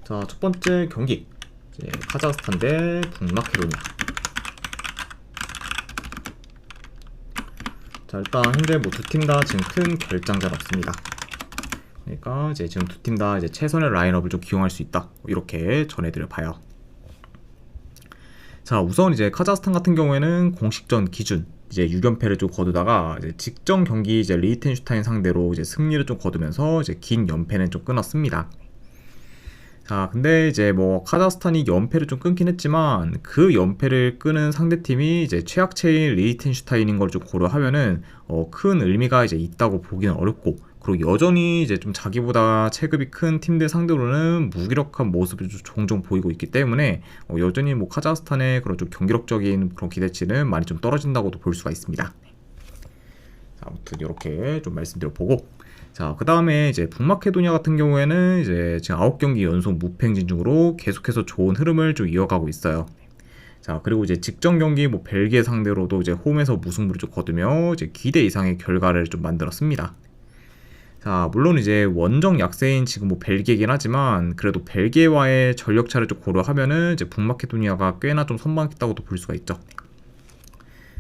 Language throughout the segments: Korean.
자, 첫 번째 경기. 이제 카자흐스탄 대 북마케도니아. 자, 일단 현재 뭐 두 팀 다 지금 큰 결장자는 없습니다. 그러니까 이제 지금 두 팀 다 이제 최선의 라인업을 좀 기용할 수 있다. 이렇게 전해드려 봐요. 자, 우선 이제 카자흐스탄 같은 경우에는 공식전 기준 이제 6연패를 좀 거두다가 이제 직전 경기 이제 리히텐슈타인 상대로 이제 승리를 좀 거두면서 이제 긴 연패는 좀 끊었습니다. 자, 근데 이제 뭐 카자흐스탄이 연패를 좀 끊긴 했지만 그 연패를 끄는 상대팀이 이제 최약체인 리히텐슈타인인 걸 좀 고려하면은 큰 의미가 이제 있다고 보기는 어렵고, 그리고 여전히 이제 좀 자기보다 체급이 큰 팀들 상대로는 무기력한 모습을 좀 종종 보이고 있기 때문에 여전히 뭐 카자흐스탄의 그런 좀 경기력적인 그런 기대치는 많이 좀 떨어진다고도 볼 수가 있습니다. 자, 아무튼 이렇게 좀 말씀드려보고, 자, 그 다음에 이제 북마케도니아 같은 경우에는 이제 지금 9경기 연속 무패 행진 중으로 계속해서 좋은 흐름을 좀 이어가고 있어요. 자, 그리고 이제 직전 경기 뭐 벨기에 상대로도 이제 홈에서 무승부를 좀 거두며 이제 기대 이상의 결과를 좀 만들었습니다. 자, 물론 이제 원정 약세인 지금 뭐 벨기에긴 하지만 그래도 벨기에와의 전력차를 좀 고려하면은 이제 북마케도니아가 꽤나 좀 선방했다고도 볼 수가 있죠.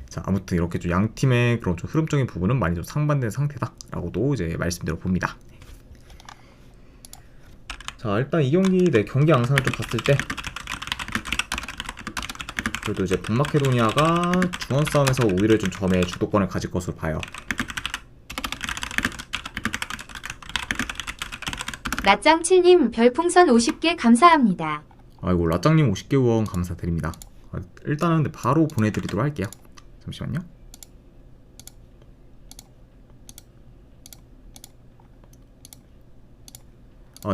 자, 아무튼 이렇게 좀 양 팀의 그런 좀 흐름적인 부분은 많이 좀 상반된 상태다라고도 이제 말씀드려 봅니다. 자, 일단 이 경기 경기 양상을 좀 봤을 때 그래도 이제 북마케도니아가 중원 싸움에서 오히려 좀 점의 주도권을 가질 것으로 봐요. 라짱칠님 별풍선 50개 감사합니다. 아이고, 라짱님 50개 후원 감사드립니다. 일단은 근데 바로 보내드리도록 할게요. 잠시만요.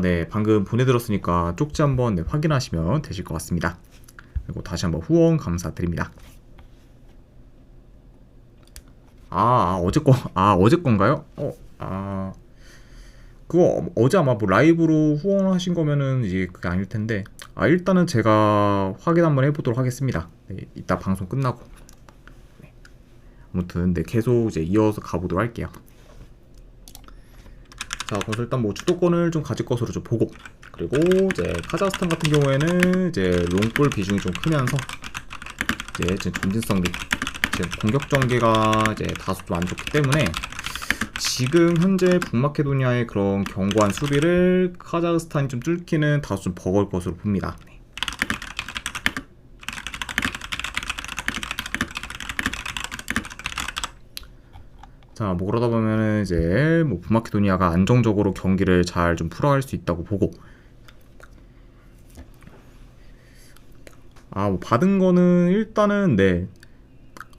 네, 방금 보내드렸으니까 쪽지 한번 확인하시면 되실 것 같습니다. 그리고 다시 한번 후원 감사드립니다. 어제 건가요? 그거 어제 아마 뭐 라이브로 후원하신 거면은 이제 그게 아닐 텐데, 일단은 제가 확인 한번 해보도록 하겠습니다. 네, 이따 방송 끝나고. 네. 아무튼 네, 계속 이제 이어서 가보도록 할게요. 자, 그래서 일단 뭐 주도권을 좀 가질 것으로 좀 보고, 그리고 이제 카자흐스탄 같은 경우에는 이제 롱볼 비중이 좀 크면서 이제 지금 전진성 및 지금 공격 전개가 이제 다소 좀 안 좋기 때문에 지금 현재 북마케도니아의 그런 견고한 수비를 카자흐스탄이 좀 뚫기는 다소 좀 버거울 것으로 봅니다. 자, 뭐 그러다 보면은 이제 뭐 북마케도니아가 안정적으로 경기를 잘 좀 풀어갈 수 있다고 보고, 뭐 받은 거는 일단은 네.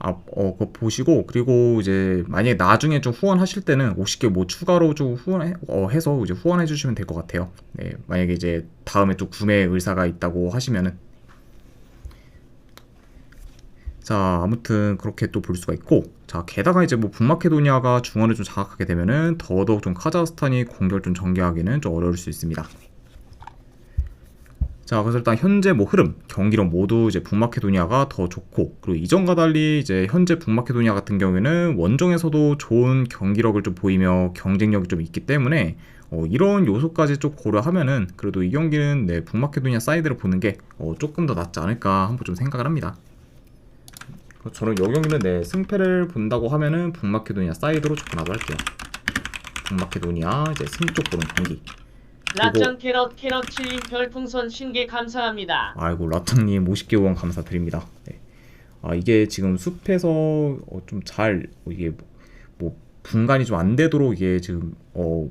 그거 보시고, 그리고 이제 만약에 나중에 좀 후원하실 때는 50개 뭐 추가로 좀 해서 이제 후원해 주시면 될 것 같아요. 네, 만약에 이제 다음에 또 구매 의사가 있다고 하시면은. 자, 아무튼 그렇게 또 볼 수가 있고, 자, 게다가 이제 뭐 북마케도니아가 중원을 좀 장악하게 되면은 더더욱 좀 카자흐스탄이 공격을 좀 전개하기는 좀 어려울 수 있습니다. 자, 그래서 일단 현재 뭐 흐름, 경기력 모두 이제 북마케도니아가 더 좋고, 그리고 이전과 달리 이제 현재 북마케도니아 같은 경우에는 원정에서도 좋은 경기력을 좀 보이며 경쟁력이 좀 있기 때문에 이런 요소까지 좀 고려하면은 그래도 이 경기는 네, 북마케도니아 사이드를 보는 게 조금 더 낫지 않을까 한번 좀 생각을 합니다. 저는 이 경기는 네, 승패를 본다고 하면은 북마케도니아 사이드로 접근하도록 할게요. 북마케도니아 이제 승 쪽 보는 경기. 라짱 캐럿 7인 별풍선 50개 감사합니다. 아이고, 라짱님 50개 후원 감사드립니다. 네. 이게 지금 숲에서 좀 잘 이게 뭐 분간이 좀 안 되도록 이게 지금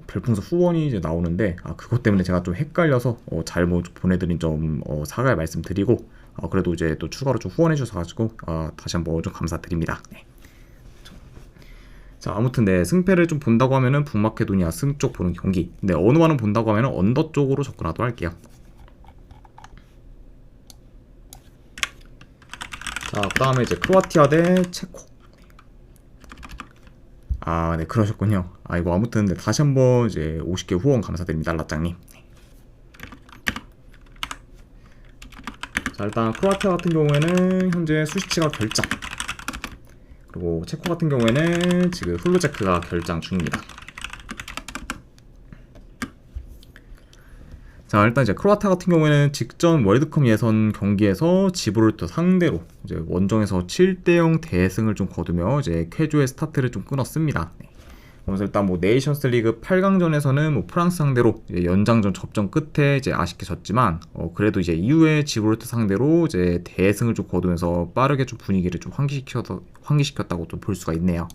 별풍선 후원이 이제 나오는데, 그것 때문에 제가 좀 헷갈려서 잘못 보내드린 점 사과의 말씀드리고, 그래도 이제 또 추가로 좀 후원해 주셔가지고 다시 한번 좀 감사드립니다. 네. 자, 아무튼 네, 승패를 좀 본다고 하면은 북마케도니아 승 쪽 보는 경기, 네, 어느 완은 본다고 하면은 언더 쪽으로 접근하도록 할게요. 자, 그 다음에 이제 크로아티아 대 체코. 네, 그러셨군요. 이거 아무튼 네, 다시 한번 이제 50개 후원 감사드립니다, 라짱님. 자, 일단 크로아티아 같은 경우에는 현재 수시치가 결장, 그리고 체코 같은 경우에는 지금 훌루제크가 결장 중입니다. 자, 일단 이제 크로아티아 같은 경우에는 직전 월드컵 예선 경기에서 지브롤터 상대로 이제 원정에서 7대0 대승을 좀 거두며 이제 쾌조의 스타트를 좀 끊었습니다. 그래서 일단 뭐 네이션스 리그 8강전에서는 뭐 프랑스 상대로 이제 연장전 접전 끝에 이제 아쉽게 졌지만 그래도 이제 이후에 지브롤터 상대로 이제 대승을 좀 거두면서 빠르게 좀 분위기를 좀 환기시켰다고 또 볼 수가 있네요.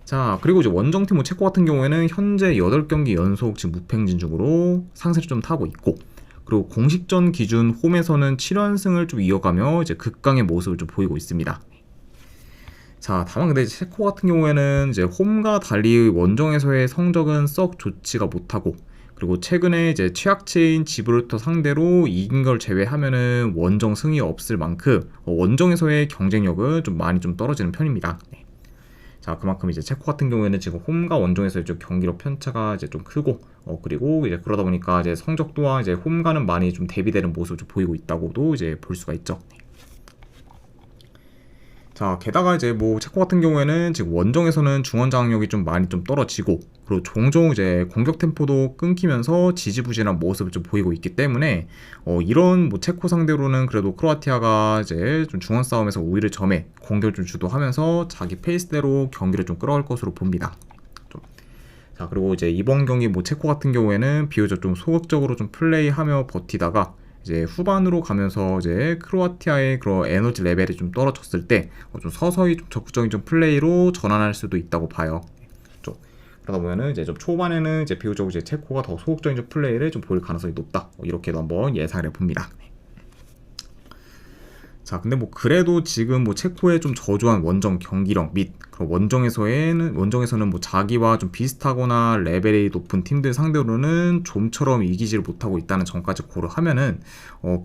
자, 그리고 이제 원정팀 뭐 체코 같은 경우에는 현재 8경기 연속 지금 무패행진 중으로 상세를 좀 타고 있고, 그리고 공식전 기준 홈에서는 7연승을 좀 이어가며 이제 극강의 모습을 좀 보이고 있습니다. 자, 다만 근데 체코 같은 경우에는 이제 홈과 달리 원정에서의 성적은 썩 좋지가 못하고, 그리고 최근에 이제 최악체인 지브롤터 상대로 이긴 걸 제외하면은 원정 승이 없을 만큼 원정에서의 경쟁력은 좀 많이 좀 떨어지는 편입니다. 자, 그만큼 이제 체코 같은 경우에는 지금 홈과 원정에서 좀 경기력 편차가 이제 좀 크고, 그리고 이제 그러다 보니까 이제 성적 또한 이제 홈과는 많이 좀 대비되는 모습을 좀 보이고 있다고도 이제 볼 수가 있죠. 자, 게다가 이제 뭐 체코 같은 경우에는 지금 원정에서는 중원 장악력이 좀 많이 좀 떨어지고, 그리고 종종 이제 공격 템포도 끊기면서 지지부진한 모습을 좀 보이고 있기 때문에 이런 뭐 체코 상대로는 그래도 크로아티아가 이제 좀 중원 싸움에서 우위를 점해 공격을 좀 주도하면서 자기 페이스대로 경기를 좀 끌어갈 것으로 봅니다. 자, 그리고 이제 이번 경기 뭐 체코 같은 경우에는 비교적 좀 소극적으로 좀 플레이하며 버티다가 이제 후반으로 가면서 이제 크로아티아의 그런 에너지 레벨이 좀 떨어졌을 때 좀 서서히 좀 적극적인 좀 플레이로 전환할 수도 있다고 봐요. 좀 그러다 보면은 이제 좀 초반에는 이제 비교적 이제 체코가 더 소극적인 좀 플레이를 좀 보일 가능성이 높다. 이렇게도 한번 예상을 해봅니다. 자, 근데 뭐 그래도 지금 뭐 체코의 좀 저조한 원정 경기력 및 원정에서는 뭐 자기와 좀 비슷하거나 레벨이 높은 팀들 상대로는 좀처럼 이기지를 못하고 있다는 점까지 고려하면은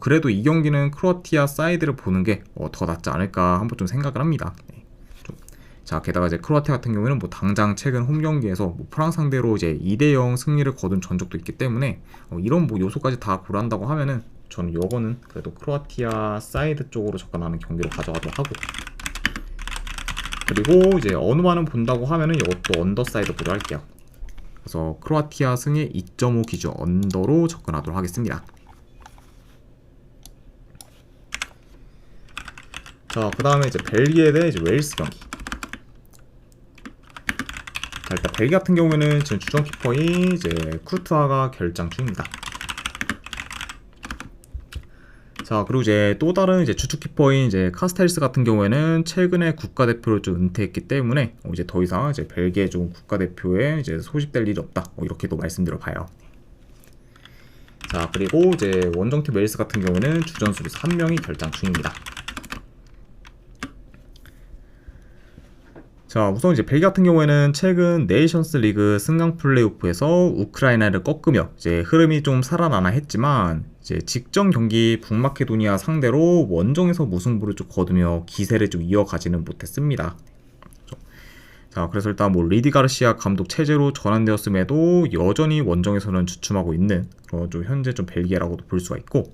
그래도 이 경기는 크로아티아 사이드를 보는 게 더 낫지 않을까 한번 좀 생각을 합니다. 자, 게다가 이제 크로아티아 같은 경우에는 뭐 당장 최근 홈 경기에서 뭐 프랑스 상대로 이제 2대0 승리를 거둔 전적도 있기 때문에 이런 뭐 요소까지 다 고려한다고 하면은 저는 요거는 그래도 크로아티아 사이드 쪽으로 접근하는 경기로 가져가도록 하고, 그리고 이제 어느만은 본다고 하면은 이것도 언더 사이드 보도록 할게요. 그래서 크로아티아 승의 2.5 기준 언더로 접근하도록 하겠습니다. 자, 그 다음에 이제 벨기에 대 이제 웨일스 경기. 자, 일단 벨기에 같은 경우에는 지금 주전 키퍼인 이제 쿠르트아가 결장 중입니다. 자, 그리고 이제 또 다른 이제 주축 키퍼인 이제 카스텔스 같은 경우에는 최근에 국가대표를 좀 은퇴했기 때문에 이제 더 이상 이제 벨기에 좀 국가대표에 이제 소집될 일이 없다. 이렇게도 말씀드려 봐요. 자, 그리고 이제 원정팀 웨일스 같은 경우는 주전 수비수 1명이 결장 중입니다. 자, 우선 이제 벨기에 같은 경우에는 최근 네이션스 리그 승강 플레이오프에서 우크라이나를 꺾으며 이제 흐름이 좀 살아나나 했지만 이제 직전 경기 북마케도니아 상대로 원정에서 무승부를 좀 거두며 기세를 좀 이어가지는 못했습니다. 자, 그래서 일단 뭐 리디 가르시아 감독 체제로 전환되었음에도 여전히 원정에서는 주춤하고 있는 좀 현재 좀 벨기에라고도 볼 수가 있고,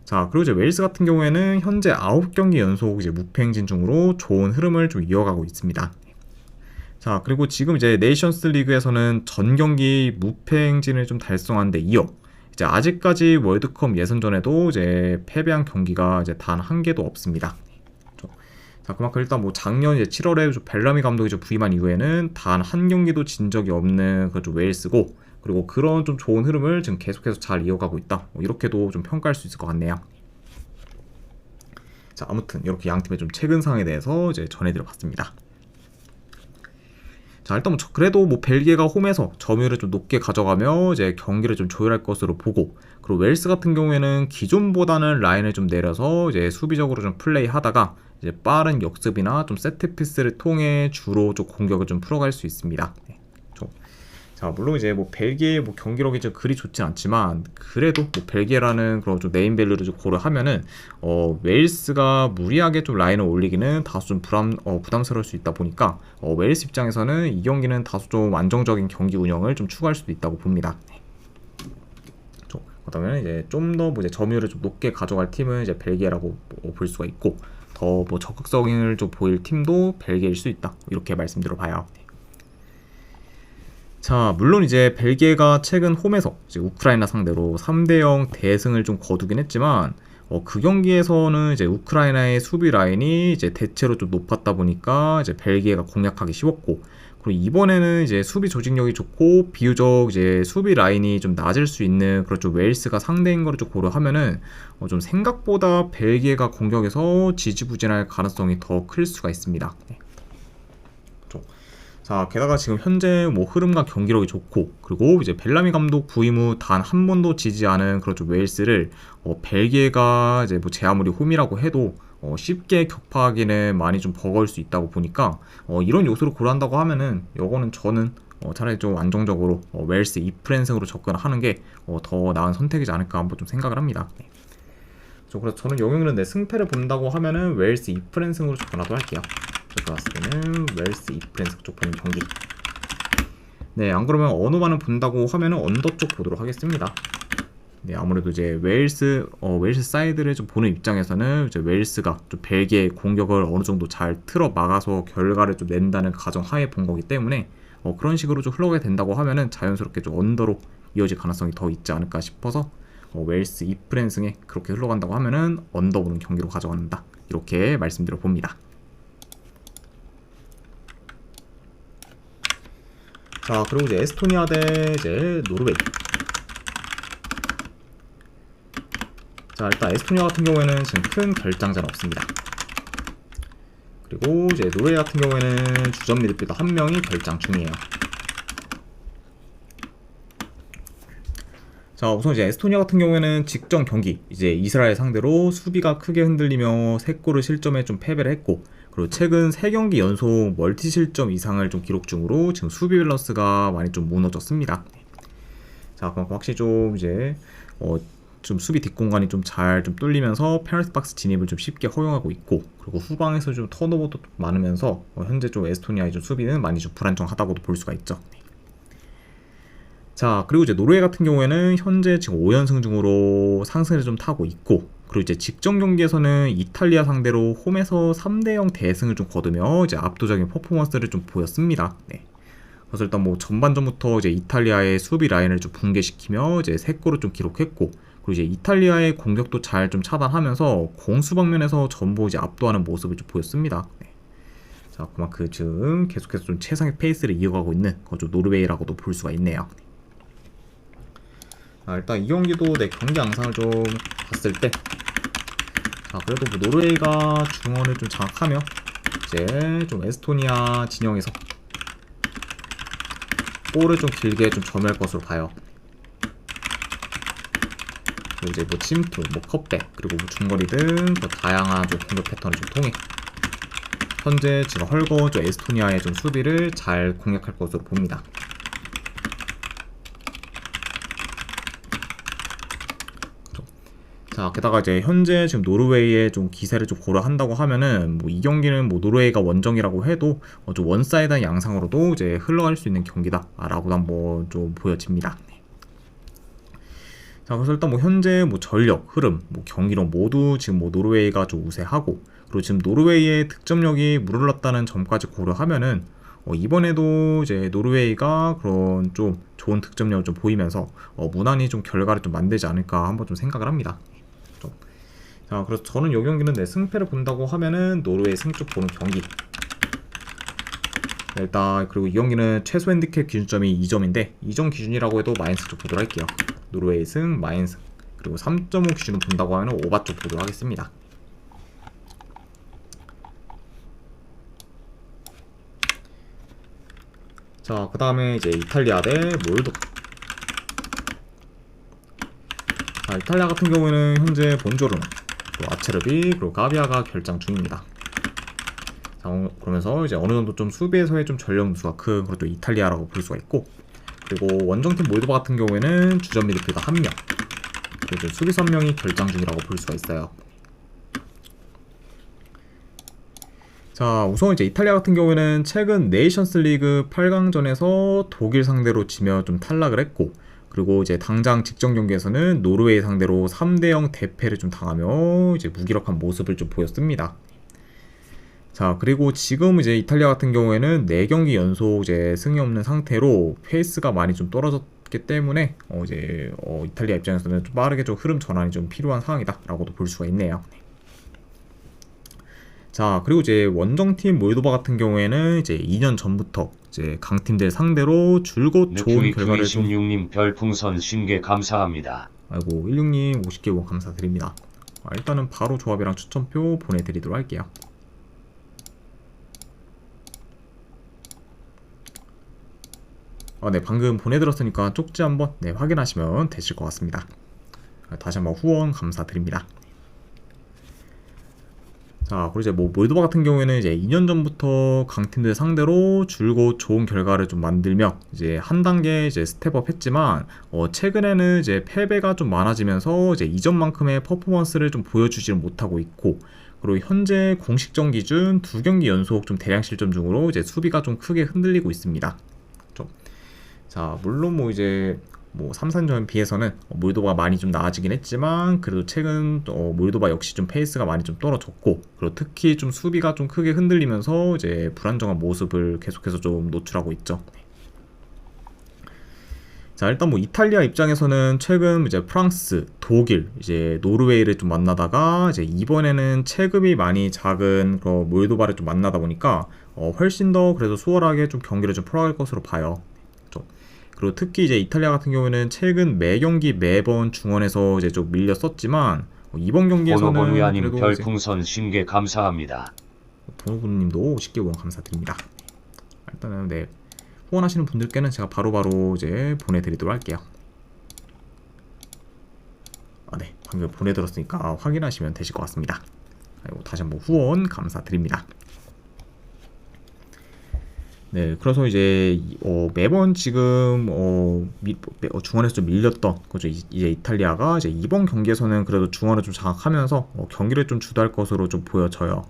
자, 그리고 이제 웨일스 같은 경우에는 현재 9경기 연속 이제 무패행진 중으로 좋은 흐름을 좀 이어가고 있습니다. 자, 그리고 지금 이제 네이션스 리그에서는 전 경기 무패 행진을 좀 달성한 데 이어 이제 아직까지 월드컵 예선전에도 이제 패배한 경기가 이제 단 한 개도 없습니다. 자, 그만큼 일단 뭐 작년 이제 7월에 벨라미 감독이 부임한 이후에는 단 한 경기도 진 적이 없는 그 웨일스고, 그리고 그런 좀 좋은 흐름을 지금 계속해서 잘 이어가고 있다. 이렇게도 좀 평가할 수 있을 것 같네요. 자, 아무튼 이렇게 양 팀의 좀 최근 상황에 대해서 이제 전해드려 봤습니다. 자, 일단 뭐 그래도 뭐 벨기에가 홈에서 점유율을 좀 높게 가져가며 이제 경기를 좀 조율할 것으로 보고, 그리고 웨일스 같은 경우에는 기존보다는 라인을 좀 내려서 이제 수비적으로 좀 플레이하다가 이제 빠른 역습이나 좀 세트 피스를 통해 주로 좀 공격을 좀 풀어갈 수 있습니다. 자, 물론 이제 뭐 벨기에 뭐 경기력이 좀 그리 좋진 않지만 그래도 뭐 벨기에라는 그런 좀 네임밸류를 좀 고려하면은 웨일스가 무리하게 좀 라인을 올리기는 다소 좀 부담스러울 수 있다 보니까 웨일스 입장에서는 이 경기는 다소 좀 안정적인 경기 운영을 좀 추구할 수도 있다고 봅니다. 그다음에 이제 좀 더 뭐 이제 점유율을 좀 높게 가져갈 팀은 이제 벨기에라고 볼 수가 있고, 더 뭐 적극성을 좀 보일 팀도 벨기에일 수 있다. 이렇게 말씀드려 봐요. 자, 물론 이제 벨기에가 최근 홈에서 이제 우크라이나 상대로 3대0 대승을 좀 거두긴 했지만 그 경기에서는 이제 우크라이나의 수비 라인이 이제 대체로 좀 높았다 보니까 이제 벨기에가 공략하기 쉬웠고, 그리고 이번에는 이제 수비 조직력이 좋고 비교적 이제 수비 라인이 좀 낮을 수 있는 그런 좀 웨일스가 상대인 거를 좀 고려하면은 좀 생각보다 벨기에가 공격에서 지지부진할 가능성이 더 클 수가 있습니다. 네. 자, 게다가 지금 현재 뭐 흐름과 경기력이 좋고, 그리고 이제 벨라미 감독 부임 후 단 한 번도 지지 않은 그런 좀 웨일스를 벨기에가 이제 뭐 제 아무리 홈이라고 해도 쉽게 격파하기는 많이 좀 버거울 수 있다고 보니까 이런 요소를 고려한다고 하면은 요거는 저는 차라리 좀 안정적으로 웨일스 2프랜승으로 접근하는 게 더 나은 선택이지 않을까 한번 좀 생각을 합니다. 네. 그래서 저는 영역은 내 승패를 본다고 하면은 웨일스 2프랜승으로 접근하도록 할게요. 제가 봤을 때는 웨일스 2프랜승 쪽 보는 경기. 네, 안 그러면 어느만을 본다고 하면은 언더 쪽 보도록 하겠습니다. 네, 아무래도 이제 웨일스 사이드를 좀 보는 입장에서는 이제 웨일스가 좀 벨기에의 공격을 어느 정도 잘 틀어 막아서 결과를 좀 낸다는 가정 하에 본 거기 때문에 그런 식으로 좀 흘러가게 된다고 하면은 자연스럽게 좀 언더로 이어질 가능성이 더 있지 않을까 싶어서 웨일스 2프랜승에 그렇게 흘러간다고 하면은 언더 보는 경기로 가져간다, 이렇게 말씀드려 봅니다. 자, 그리고 이제 에스토니아 대 이제 노르웨이. 자, 일단 에스토니아 같은 경우에는 지금 큰 결장자는 없습니다. 그리고 이제 노르웨이 같은 경우에는 주전 미드필더 한 명이 결장 중이에요. 자, 우선 이제 에스토니아 같은 경우에는 직전 경기 이제 이스라엘 상대로 수비가 크게 흔들리며 3골을 실점에 좀 패배를 했고, 그리고 최근 3경기 연속 멀티 실점 이상을 좀 기록 중으로 지금 수비 밸런스가 많이 좀 무너졌습니다. 자, 그만큼 확실히 좀 이제 좀 수비 뒷공간이 좀 잘 좀 뚫리면서 페널티 박스 진입을 좀 쉽게 허용하고 있고, 그리고 후방에서 좀 턴오버도 많으면서 현재 좀 에스토니아의 좀 수비는 많이 좀 불안정하다고도 볼 수가 있죠. 자, 그리고 이제 노르웨이 같은 경우에는 현재 지금 5연승 중으로 상승을 좀 타고 있고, 그리고 이제 직전 경기에서는 이탈리아 상대로 홈에서 3대0 대승을 좀 거두며 이제 압도적인 퍼포먼스를 좀 보였습니다. 네. 그래서 일단 뭐 전반전부터 이제 이탈리아의 수비 라인을 좀 붕괴시키며 이제 3골을 좀 기록했고, 그리고 이제 이탈리아의 공격도 잘 좀 차단하면서 공수 방면에서 전부 이제 압도하는 모습을 좀 보였습니다. 네. 자, 그만큼 지금 계속해서 좀 최상의 페이스를 이어가고 있는 좀 노르웨이라고도 볼 수가 있네요. 일단 이 경기도 내 경기 양상을 좀 봤을 때, 그래도 뭐 노르웨이가 중원을 좀 장악하며 이제 좀 에스토니아 진영에서 볼을 좀 길게 좀 점유할 것으로 봐요. 그리고 이제 뭐 침투, 뭐 컵백, 그리고 뭐 중거리 등 뭐 다양한 좀 공격 패턴을 좀 통해 현재 지금 헐거 좀 에스토니아의 좀 수비를 잘 공략할 것으로 봅니다. 자, 게다가 이제 현재 지금 노르웨이의 좀 기세를 좀 고려한다고 하면은 뭐 이 경기는 뭐 노르웨이가 원정이라고 해도 좀 원사이드한 양상으로도 이제 흘러갈 수 있는 경기다라고 한번 좀 보여집니다. 자, 그래서 일단 뭐 현재 뭐 전력, 흐름, 뭐 경기력 모두 지금 뭐 노르웨이가 좀 우세하고, 그리고 지금 노르웨이의 득점력이 무르렀다는 점까지 고려하면은 이번에도 이제 노르웨이가 그런 좀 좋은 득점력을 좀 보이면서 무난히 좀 결과를 좀 만들지 않을까 한번 좀 생각을 합니다. 자, 그래서 저는 이 경기는 내 승패를 본다고 하면은 노르웨이 승쪽 보는 경기. 일단 그리고 이 경기는 최소 핸디캡 기준점이 2점인데 2점 기준이라고 해도 마이너스 쪽 보도록 할게요. 노르웨이 승, 마이너스. 그리고 3.5 기준을 본다고 하면 오바 쪽 보도록 하겠습니다. 자, 그 다음에 이제 이탈리아 대 몰도바. 자, 이탈리아 같은 경우에는 현재 본조르노, 또 아체르비, 그리고 가비아가 결장 중입니다. 자, 그러면서 이제 어느 정도 좀 수비에서의 좀 전력 누수가 큰 그런 또 이탈리아라고 볼 수가 있고, 그리고 원정팀 몰도바 같은 경우에는 주전 미드필더 1명, 그리고 수비수 1명이 결장 중이라고 볼 수가 있어요. 자, 우선 이제 이탈리아 같은 경우에는 최근 네이션스 리그 8강전에서 독일 상대로 지며 좀 탈락을 했고, 그리고 이제 당장 직전 경기에서는 노르웨이 상대로 3대0 대패를 좀 당하며 이제 무기력한 모습을 좀 보였습니다. 자, 그리고 지금 이제 이탈리아 같은 경우에는 4경기 연속 이제 승이 없는 상태로 페이스가 많이 좀 떨어졌기 때문에 이탈리아 입장에서는 좀 빠르게 좀 흐름 전환이 좀 필요한 상황이다라고도 볼 수가 있네요. 자, 그리고 이제 원정팀 몰도바 같은 경우에는 이제 2년 전부터 이제 강팀들 상대로 줄곧 좋은 결과를 좀 16님 별풍선 50개 감사합니다. 아이고 16님 50개 후원 감사드립니다. 일단은 바로 조합이랑 추천표 보내드리도록 할게요. 네, 방금 보내드렸으니까 쪽지 한번 확인하시면 되실 것 같습니다. 다시 한번 후원 감사드립니다. 자, 그리고 이제 몰도바 같은 경우에는 이제 2년 전부터 강팀들 상대로 줄곧 좋은 결과를 좀 만들며 이제 한 단계 이제 스텝업 했지만 최근에는 이제 패배가 좀 많아지면서 이제 이전만큼의 퍼포먼스를 좀 보여주지를 못하고 있고, 그리고 현재 공식전 기준 2경기 연속 좀 대량 실점 중으로 이제 수비가 좀 크게 흔들리고 있습니다. 자, 물론 3, 4년 비해서는 몰도바가 많이 좀 나아지긴 했지만 그래도 최근 몰도바 역시 좀 페이스가 많이 좀 떨어졌고, 그리고 특히 좀 수비가 좀 크게 흔들리면서 이제 불안정한 모습을 계속해서 좀 노출하고 있죠. 자, 일단 이탈리아 입장에서는 최근 이제 프랑스, 독일, 이제 노르웨이를 좀 만나다가 이제 이번에는 체급이 많이 작은 몰도바를 좀 만나다 보니까 훨씬 더 그래도 수월하게 좀 경기를 좀 풀어갈 것으로 봐요. 그리고 특히 이제 이탈리아 같은 경우에는 최근 매 경기 매번 중원에서 이제 좀 밀렸었지만 이번 경기에서는 보노보누야님 그래도 별풍선 50개 감사합니다. 보노보누님도 50개 후원 감사드립니다. 일단은 후원하시는 분들께는 제가 바로바로 이제 보내드리도록 할게요. 네, 방금 보내드렸으니까 확인하시면 되실 것 같습니다. 다시 한번 후원 감사드립니다. 네, 그래서 이제 매번 지금 중원에서 좀 밀렸던 거죠. 이제 이탈리아가 이제 이번 경기에서는 그래도 중원을 좀 장악하면서 경기를 좀 주도할 것으로 좀 보여져요.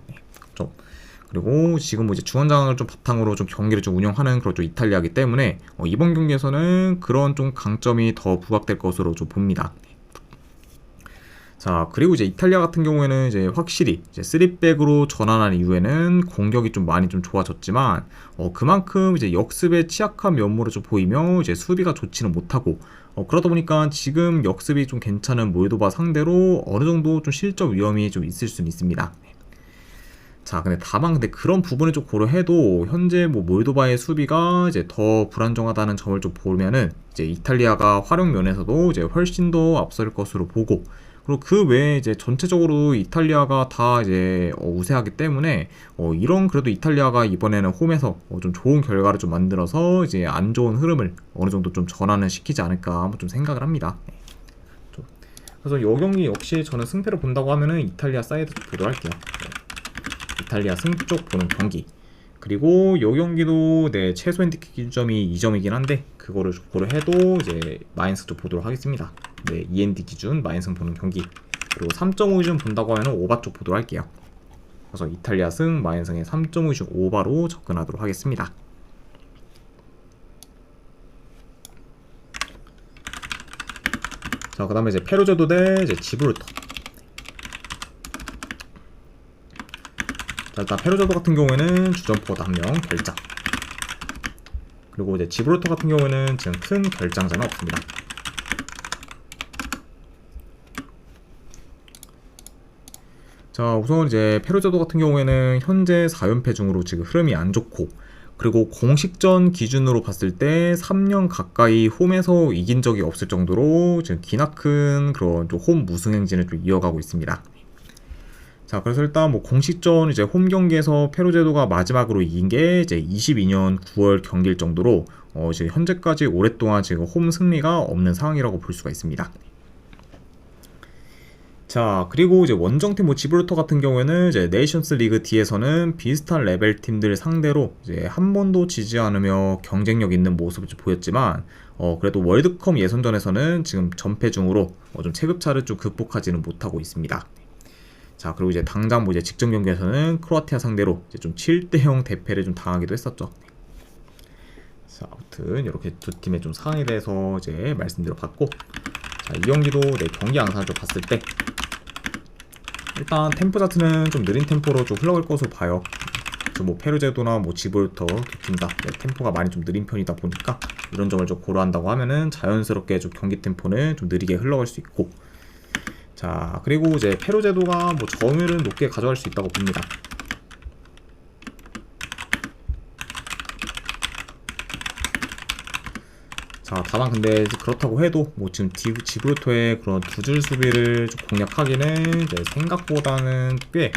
그리고 지금 이제 중원 장악을 좀 바탕으로 좀 경기를 좀 운영하는 그런 좀 이탈리아이기 때문에 이번 경기에서는 그런 좀 강점이 더 부각될 것으로 좀 봅니다. 자, 그리고 이제 이탈리아 같은 경우에는 이제 확실히 이제 3백으로 전환한 이후에는 공격이 좀 많이 좀 좋아졌지만 그만큼 이제 역습에 취약한 면모를 좀 보이며 이제 수비가 좋지는 못하고 그러다 보니까 지금 역습이 좀 괜찮은 몰도바 상대로 어느 정도 좀 실점 위험이 좀 있을 수는 있습니다. 자, 근데 그런 부분을 좀 고려해도 현재 몰도바의 수비가 이제 더 불안정하다는 점을 좀 보면은 이제 이탈리아가 활용 면에서도 이제 훨씬 더 앞설 것으로 보고, 그리고 그 외에 이제 전체적으로 이탈리아가 다 이제 우세하기 때문에 이런 그래도 이탈리아가 이번에는 홈에서 좀 좋은 결과를 좀 만들어서 이제 안 좋은 흐름을 어느 정도 좀 전환을 시키지 않을까 한번 좀 생각을 합니다. 그래서 이 경기 역시 저는 승패를 본다고 하면은 이탈리아 사이드 쪽 보도록 할게요. 이탈리아 승부 쪽 보는 경기. 그리고 이 경기도 최소 핸디캡 기준점이 2점이긴 한데 그거를 고려해도 이제 마이너스 쪽 보도록 하겠습니다. END 기준 마이너스 보는 경기. 그리고 3.5 기준 본다고 하면 오바 쪽 보도록 할게요. 그래서 이탈리아 승 마이너스의 3.5 기준 오바로 접근하도록 하겠습니다. 자, 그 다음에 이제 페루제도 대 이제 지브롤터. 자, 일단 페루제도 같은 경우에는 주전포워드 1명 결장. 그리고 이제 지브롤터 같은 경우에는 지금 큰 결장자는 없습니다. 자, 우선 이제 페루제도 같은 경우에는 현재 4연패 중으로 지금 흐름이 안 좋고, 그리고 공식전 기준으로 봤을 때 3년 가까이 홈에서 이긴 적이 없을 정도로 지금 기나큰 그런 좀 홈 무승 행진을 좀 이어가고 있습니다. 자, 그래서 일단 공식전 이제 홈 경기에서 페루제도가 마지막으로 이긴 게 이제 22년 9월 경기일 정도로 지금 현재까지 오랫동안 지금 홈 승리가 없는 상황이라고 볼 수가 있습니다. 자, 그리고 이제 원정팀 지브롤터 같은 경우에는 이제 네이션스 리그 D에서는 비슷한 레벨 팀들 상대로 이제 한 번도 지지 않으며 경쟁력 있는 모습을 보였지만 그래도 월드컵 예선전에서는 지금 전패 중으로 좀 체급차를 좀 극복하지는 못하고 있습니다. 자, 그리고 이제 당장 이제 직전 경기에서는 크로아티아 상대로 이제 좀 7대0 대패를 좀 당하기도 했었죠. 자, 아무튼 이렇게 두 팀의 좀 상황에 대해서 이제 말씀드려봤고, 자, 이 경기도 경기 양상을 좀 봤을 때 일단 템포 자체는 좀 느린 템포로 좀 흘러갈 것으로 봐요. 뭐 페루제도나 뭐 지브롤터 두 팀 다 템포가 많이 좀 느린 편이다 보니까 이런 점을 좀 고려한다고 하면은 자연스럽게 좀 경기 템포는 좀 느리게 흘러갈 수 있고, 자 그리고 이제 페루제도가 뭐 점유율은 높게 가져갈 수 있다고 봅니다. 자 다만 근데 그렇다고 해도 뭐 지금 지브롤터의 그런 두 줄 수비를 좀 공략하기는 이제 생각보다는 꽤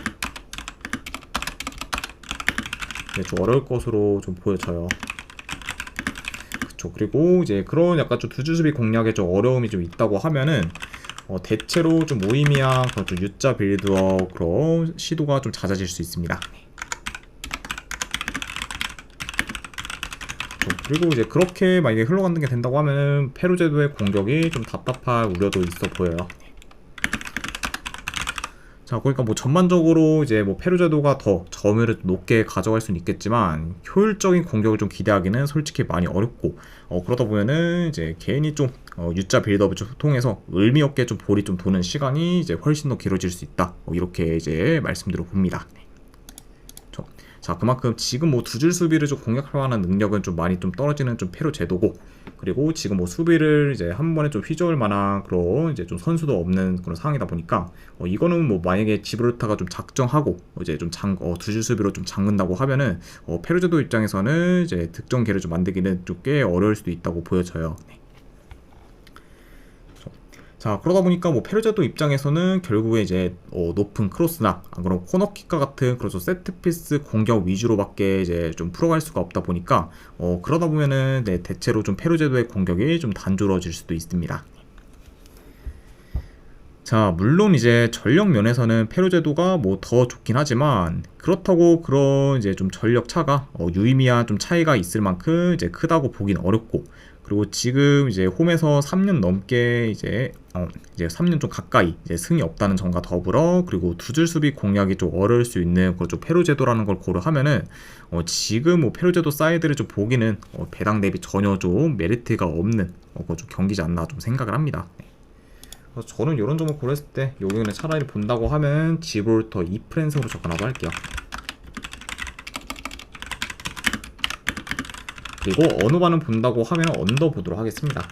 좀 어려울 것으로 좀 보여져요. 그쵸. 그리고 이제 그런 약간 좀 두 줄 수비 공략에 좀 어려움이 좀 있다고 하면은 대체로 좀 무의미한 그런 좀 U자 빌드업 그런 시도가 좀 잦아질 수 있습니다. 그리고 이제 그렇게 만약에 흘러가는 게 된다고 하면 페루제도의 공격이 좀 답답할 우려도 있어 보여요. 자, 그러니까 뭐 전반적으로 이제 뭐 페루제도가 더 점유율을 높게 가져갈 수는 있겠지만 효율적인 공격을 좀 기대하기는 솔직히 많이 어렵고, 그러다 보면은 이제 개인이 좀 U자 빌드업을 좀 통해서 의미 없게 좀 볼이 좀 도는 시간이 이제 훨씬 더 길어질 수 있다. 이렇게 이제 말씀드려 봅니다. 자, 그만큼 지금 뭐 두 줄 수비를 좀 공략할 만한 능력은 좀 많이 좀 떨어지는 좀 페루제도고, 그리고 지금 뭐 수비를 이제 한 번에 좀 휘저을 만한 그런 이제 좀 선수도 없는 그런 상황이다 보니까 이거는 뭐 만약에 지브롤타가 좀 작정하고 이제 좀 두 줄 수비로 좀 잠근다고 하면은 페루제도 입장에서는 이제 득점 기회를 좀 만들기는 좀 꽤 어려울 수도 있다고 보여져요. 자 그러다 보니까 뭐 페루제도 입장에서는 결국에 이제 높은 크로스나 그런 코너킥과 같은 그런 세트피스 공격 위주로밖에 이제 좀 풀어갈 수가 없다 보니까 그러다 보면은 대체로 좀 페루제도의 공격이 좀 단조로워질 수도 있습니다. 자 물론 이제 전력 면에서는 페루제도가 뭐 더 좋긴 하지만 그렇다고 그런 이제 좀 전력 차가 유의미한 좀 차이가 있을 만큼 이제 크다고 보긴 어렵고, 그리고 지금 이제 홈에서 3년 넘게 이제 3년 좀 가까이 이제 승이 없다는 점과 더불어, 그리고 두 줄 수비 공략이 좀 어려울 수 있는 그 좀 페루제도라는 걸 고려하면은 지금 뭐 페루제도 사이드를 좀 보기는 배당 대비 전혀 좀 메리트가 없는 좀 경기지 않나 좀 생각을 합니다. 그래서 저는 이런 점을 고려했을 때 여기는 차라리 본다고 하면 지브롤터 2프랜승으로 접근하도록 할게요. 그리고 어느 반은 본다고 하면 언더 보도록 하겠습니다.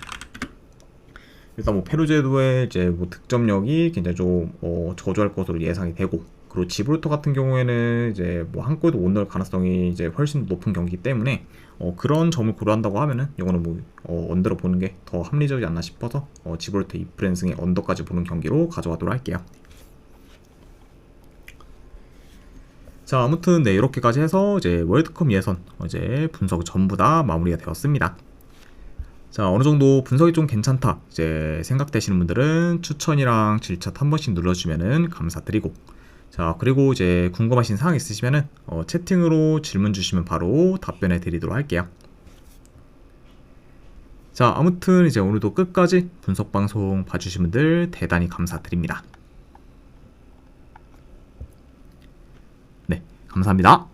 일단 뭐 페루제도의 이제 뭐 득점력이 굉장히 좀 저조할 것으로 예상이 되고, 그리고 지브롤터 같은 경우에는 이제 뭐 한 골도 못 넣을 가능성이 이제 훨씬 높은 경기이기 때문에 그런 점을 고려한다고 하면은 이거는 뭐 언더로 보는 게 더 합리적이지 않나 싶어서 지브롤터 2프랜승의 언더까지 보는 경기로 가져가도록 할게요. 자 아무튼 네 이렇게까지 해서 이제 월드컵 예선 이제 분석 전부 다 마무리가 되었습니다. 자 어느정도 분석이 좀 괜찮다 이제 생각되시는 분들은 추천이랑 질차 한 번씩 눌러주면은 감사드리고, 자 그리고 이제 궁금하신 사항 있으시면은 채팅으로 질문 주시면 바로 답변해 드리도록 할게요. 자 아무튼 이제 오늘도 끝까지 분석 방송 봐주신 분들 대단히 감사드립니다. 네 감사합니다.